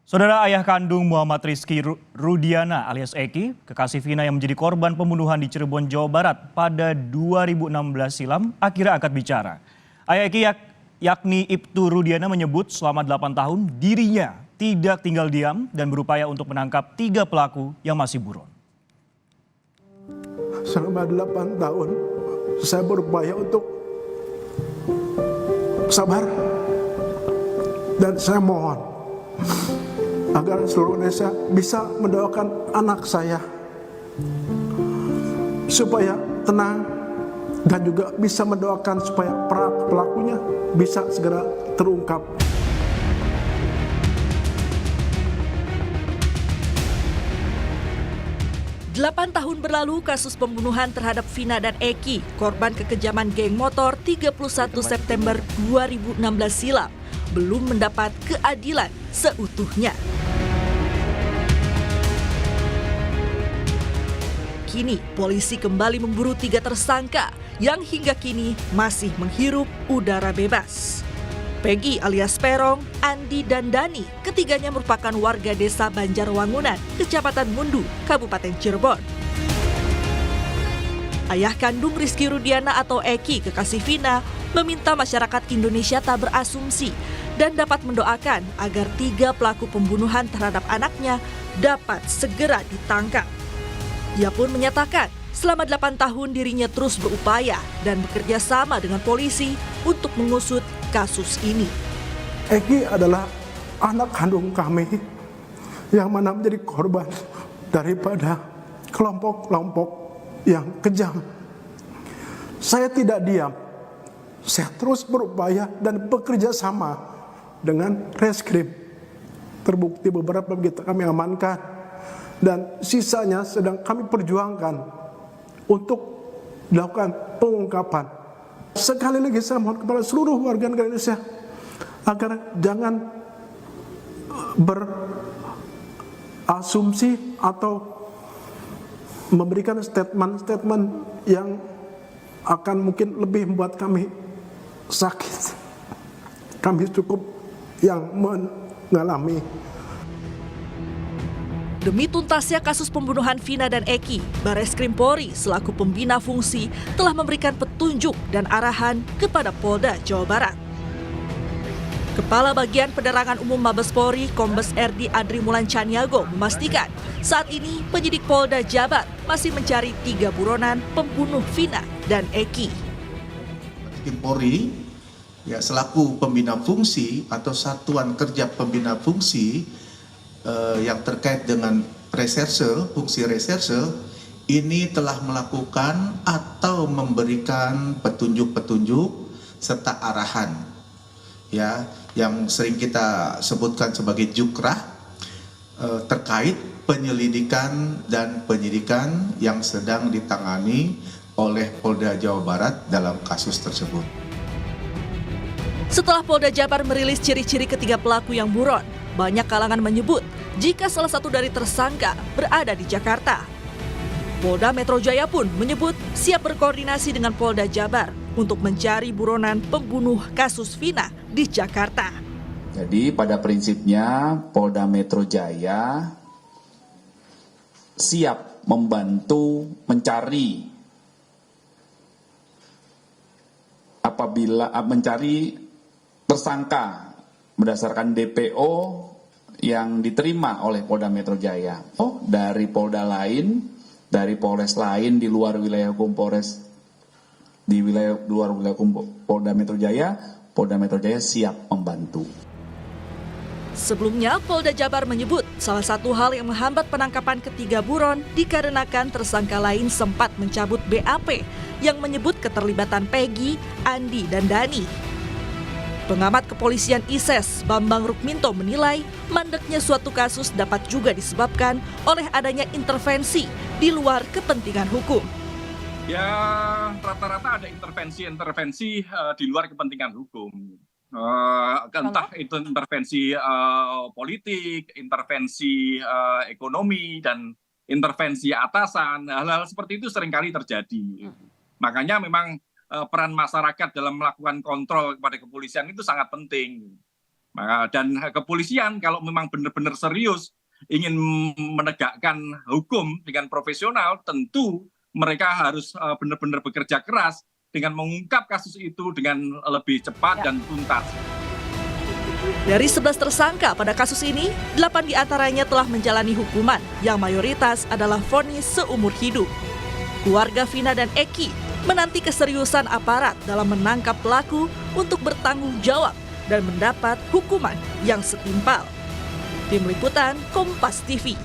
Saudara ayah kandung Muhammad Rizky Rudiana alias Eki, kekasih Vina yang menjadi korban pembunuhan di Cirebon, Jawa Barat pada 2016 silam, akhirnya angkat bicara. Ayah Eki yakni Ibtu Rudiana menyebut selama 8 tahun dirinya tidak tinggal diam dan berupaya untuk menangkap 3 pelaku yang masih buron. Selama 8 tahun saya berupaya untuk sabar dan saya mohon agar seluruh Indonesia bisa mendoakan anak saya supaya tenang dan juga bisa mendoakan supaya pelakunya bisa segera terungkap. Delapan tahun berlalu kasus pembunuhan terhadap Vina dan Eki, korban kekejaman geng motor 31 September 2016 silam, belum mendapat keadilan seutuhnya. Kini polisi kembali memburu 3 tersangka yang hingga kini masih menghirup udara bebas. Peggy alias Perong, Andi, dan Dani, ketiganya merupakan warga desa Banjarwangunan, Kecamatan Mundu, Kabupaten Cirebon. Ayah kandung Rizky Rudiana atau Eki, kekasih Vina, meminta masyarakat Indonesia tak berasumsi dan dapat mendoakan agar 3 pelaku pembunuhan terhadap anaknya dapat segera ditangkap. Ia pun menyatakan selama 8 tahun dirinya terus berupaya dan bekerja sama dengan polisi untuk mengusut kasus ini. Eki adalah anak kandung kami yang mana menjadi korban daripada kelompok-kelompok yang kejam. Saya tidak diam, saya terus berupaya dan bekerja sama dengan reskrim. Terbukti beberapa kita kami amankan dan sisanya sedang kami perjuangkan untuk dilakukan pengungkapan. Sekali lagi saya mohon kepada seluruh warga negara Indonesia agar jangan berasumsi atau memberikan statement-statement yang akan mungkin lebih membuat kami sakit. Kami cukup yang mengalami. Demi tuntasnya kasus pembunuhan Vina dan Eki, Barreskrim Polri selaku pembina fungsi telah memberikan petunjuk dan arahan kepada Polda Jawa Barat. Kepala Bagian Penerangan Umum Mabes Polri, Kombes RD Adri Mulan Caniago memastikan saat ini penyidik Polda Jabar masih mencari 3 buronan pembunuh Vina dan Eki. Tim Polri ya selaku pembina fungsi atau satuan kerja pembina fungsi yang terkait dengan reserse, fungsi reserse ini telah melakukan atau memberikan petunjuk-petunjuk serta arahan ya yang sering kita sebutkan sebagai jukrah terkait penyelidikan dan penyidikan yang sedang ditangani oleh Polda Jawa Barat dalam kasus tersebut. Setelah Polda Jabar merilis ciri-ciri ketiga pelaku yang buron, banyak kalangan menyebut jika salah satu dari tersangka berada di Jakarta. Polda Metro Jaya pun menyebut siap berkoordinasi dengan Polda Jabar untuk mencari buronan pembunuh kasus Vina di Jakarta. Jadi pada prinsipnya Polda Metro Jaya siap membantu mencari apabila mencari tersangka berdasarkan DPO yang diterima oleh Polda Metro Jaya. Dari Polda lain, dari Polres lain di luar wilayah hukum Polres, di luar wilayah hukum Polda Metro Jaya siap membantu. Sebelumnya, Polda Jabar menyebut salah satu hal yang menghambat penangkapan ketiga buron dikarenakan tersangka lain sempat mencabut BAP yang menyebut keterlibatan Peggy, Andi, dan Dani. Pengamat kepolisian ISES, Bambang Rukminto menilai mandeknya suatu kasus dapat juga disebabkan oleh adanya intervensi di luar kepentingan hukum. Ya, rata-rata ada intervensi di luar kepentingan hukum. Entah itu intervensi politik, intervensi ekonomi, dan intervensi atasan. Hal-hal seperti itu seringkali terjadi. Makanya memang peran masyarakat dalam melakukan kontrol kepada kepolisian itu sangat penting. Dan kepolisian kalau memang benar-benar serius ingin menegakkan hukum dengan profesional, tentu mereka harus benar-benar bekerja keras dengan mengungkap kasus itu dengan lebih cepat dan tuntas. Dari 11 tersangka pada kasus ini, 8 diantaranya telah menjalani hukuman yang mayoritas adalah vonis seumur hidup. Keluarga Vina dan Eki menanti keseriusan aparat dalam menangkap pelaku untuk bertanggung jawab dan mendapat hukuman yang setimpal. Tim Liputan Kompas TV.